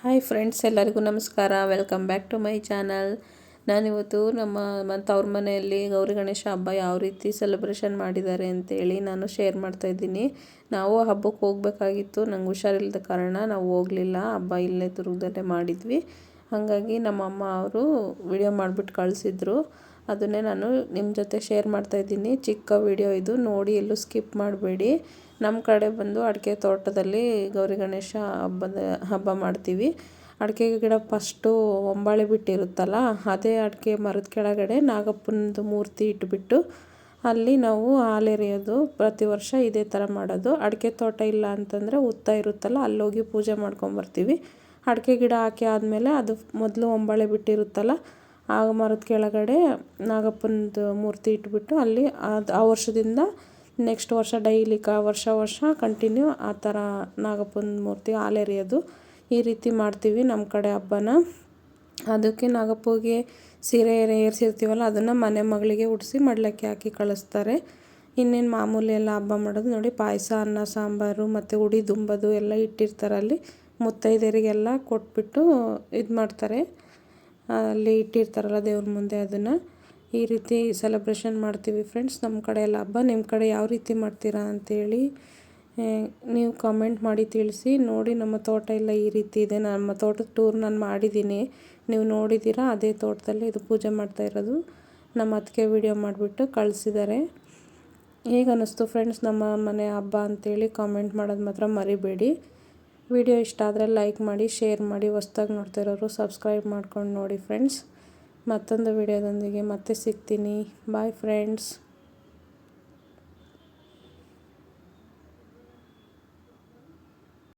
Hi friends, ಎಲ್ಲರಿಗೂ ನಮಸ್ಕಾರ. Welcome back to my channel. ನಾನಿವತ್ತು ನಮ್ಮ ತವ್ರ ಮನೆಯಲ್ಲಿ ಗೌರಿ ಗಣೇಶ ಹಬ್ಬ ಯಾವ ರೀತಿ ಸೆಲೆಬ್ರೇಷನ್ ಮಾಡಿದ್ದಾರೆ ಅಂತೇಳಿ ನಾನು ಶೇರ್ ಮಾಡ್ತಾಯಿದ್ದೀನಿ. ನಾವು ಹಬ್ಬಕ್ಕೆ ಹೋಗಬೇಕಾಗಿತ್ತು, ನಂಗೆ ಹುಷಾರಿಲ್ಲದ ಕಾರಣ ನಾವು ಹೋಗಲಿಲ್ಲ. ಹಬ್ಬ ಇಲ್ಲೇ ದುರ್ಗದಲ್ಲೇ ಮಾಡಿದ್ವಿ. ಹಾಗಾಗಿ ನಮ್ಮಮ್ಮ ಅವರು ವಿಡಿಯೋ ಮಾಡಿಬಿಟ್ಟು ಕಳಿಸಿದ್ರು. ಅದನ್ನೇ ನಾನು ನಿಮ್ಮ ಜೊತೆ ಶೇರ್ ಮಾಡ್ತಾಯಿದ್ದೀನಿ. ಚಿಕ್ಕ ವಿಡಿಯೋ ಇದು, ನೋಡಿ ಎಲ್ಲೂ ಸ್ಕಿಪ್ ಮಾಡಬೇಡಿ. ನಮ್ಮ ಕಡೆ ಬಂದು ಅಡಿಕೆ ತೋಟದಲ್ಲಿ ಗೌರಿ ಗಣೇಶ ಹಬ್ಬ ಮಾಡ್ತೀವಿ. ಅಡಿಕೆ ಗಿಡ ಫಸ್ಟು ಒಂಬಾಳೆ ಬಿಟ್ಟಿರುತ್ತಲ್ಲ, ಅದೇ ಅಡಿಕೆ ಮರದ ಕೆಳಗಡೆ ನಾಗಪ್ಪನದು ಮೂರ್ತಿ ಇಟ್ಬಿಟ್ಟು ಅಲ್ಲಿ ನಾವು ಹಾಲೆರೆಯೋದು. ಪ್ರತಿ ವರ್ಷ ಇದೇ ಥರ ಮಾಡೋದು. ಅಡಿಕೆ ತೋಟ ಇಲ್ಲ ಅಂತಂದರೆ ಹುತ್ತ ಇರುತ್ತಲ್ಲ, ಅಲ್ಲೋಗಿ ಪೂಜೆ ಮಾಡ್ಕೊಂಬರ್ತೀವಿ. ಅಡಿಕೆ ಗಿಡ ಹಾಕಿ ಆದಮೇಲೆ ಅದು ಮೊದಲು ಒಂಬಾಳೆ ಬಿಟ್ಟಿರುತ್ತಲ್ಲ, ಆ ಮರದ ಕೆಳಗಡೆ ನಾಗಪ್ಪನದು ಮೂರ್ತಿ ಇಟ್ಬಿಟ್ಟು ಅಲ್ಲಿ ಆ ವರ್ಷದಿಂದ ನೆಕ್ಸ್ಟ್ ವರ್ಷ ಡೈಲಿ ವರ್ಷ ಕಂಟಿನ್ಯೂ ಆ ಥರ ನಾಗಪ್ಪನ ಮೂರ್ತಿ ಹಾಲೆರೆಯೋದು. ಈ ರೀತಿ ಮಾಡ್ತೀವಿ ನಮ್ಮ ಕಡೆ ಹಬ್ಬನ. ಅದಕ್ಕೆ ನಾಗಪ್ಪಗೆ ಸೀರೆ ಏರಿಸಿರ್ತೀವಲ್ಲ, ಅದನ್ನು ಮನೆ ಮಗಳಿಗೆ ಉಡಿಸಿ ಮಡ್ಲಕ್ಕಿ ಹಾಕಿ ಕಳಿಸ್ತಾರೆ. ಇನ್ನೇನು ಮಾಮೂಲಿ ಎಲ್ಲ ಹಬ್ಬ ಮಾಡೋದು ನೋಡಿ. ಪಾಯಸ, ಅನ್ನ, ಸಾಂಬಾರು ಮತ್ತು ಉಡಿ ದುಂಬೋದು ಎಲ್ಲ ಇಟ್ಟಿರ್ತಾರೆ. ಅಲ್ಲಿ ಮುತ್ತೈದೆಯರಿಗೆಲ್ಲ ಕೊಟ್ಬಿಟ್ಟು ಇದು ಮಾಡ್ತಾರೆ. ಅಲ್ಲಿ ಇಟ್ಟಿರ್ತಾರಲ್ಲ ದೇವ್ರ ಮುಂದೆ, ಅದನ್ನು ಈ ರೀತಿ ಸೆಲೆಬ್ರೇಷನ್ ಮಾಡ್ತೀವಿ ಫ್ರೆಂಡ್ಸ್. ನಮ್ಮ ಕಡೆ ಎಲ್ಲ ಹಬ್ಬ. ನಿಮ್ಮ ಕಡೆ ಯಾವ ರೀತಿ ಮಾಡ್ತೀರಾ ಅಂಥೇಳಿ ನೀವು ಕಾಮೆಂಟ್ ಮಾಡಿ ತಿಳಿಸಿ. ನೋಡಿ, ನಮ್ಮ ತೋಟ ಎಲ್ಲ ಈ ರೀತಿ ಇದೆ. ನಮ್ಮ ತೋಟದ ಟೂರ್ ನಾನು ಮಾಡಿದ್ದೀನಿ, ನೀವು ನೋಡಿದ್ದೀರಾ. ಅದೇ ತೋಟದಲ್ಲಿ ಇದು ಪೂಜೆ ಮಾಡ್ತಾ ಇರೋದು. ನಮ್ಮ ಅದಕ್ಕೆ ವಿಡಿಯೋ ಮಾಡಿಬಿಟ್ಟು ಕಳಿಸಿದ್ದಾರೆ. ಹೇಗೆ ಅನ್ನಿಸ್ತು ಫ್ರೆಂಡ್ಸ್ ನಮ್ಮ ಮನೆ ಹಬ್ಬ ಅಂಥೇಳಿ ಕಾಮೆಂಟ್ ಮಾಡೋದು ಮಾತ್ರ ಮರಿಬೇಡಿ. ವಿಡಿಯೋ ಇಷ್ಟ ಆದರೆ ಲೈಕ್ ಮಾಡಿ, ಶೇರ್ ಮಾಡಿ. ಹೊಸ್ದಾಗಿ ನೋಡ್ತಾ ಇರೋರು ಸಬ್ಸ್ಕ್ರೈಬ್ ಮಾಡ್ಕೊಂಡು ನೋಡಿ ಫ್ರೆಂಡ್ಸ್. ಮತ್ತೊಂದು ವಿಡಿಯೋದೊಂದಿಗೆ ಮತ್ತೆ ಸಿಗ್ತೀನಿ. Bye friends.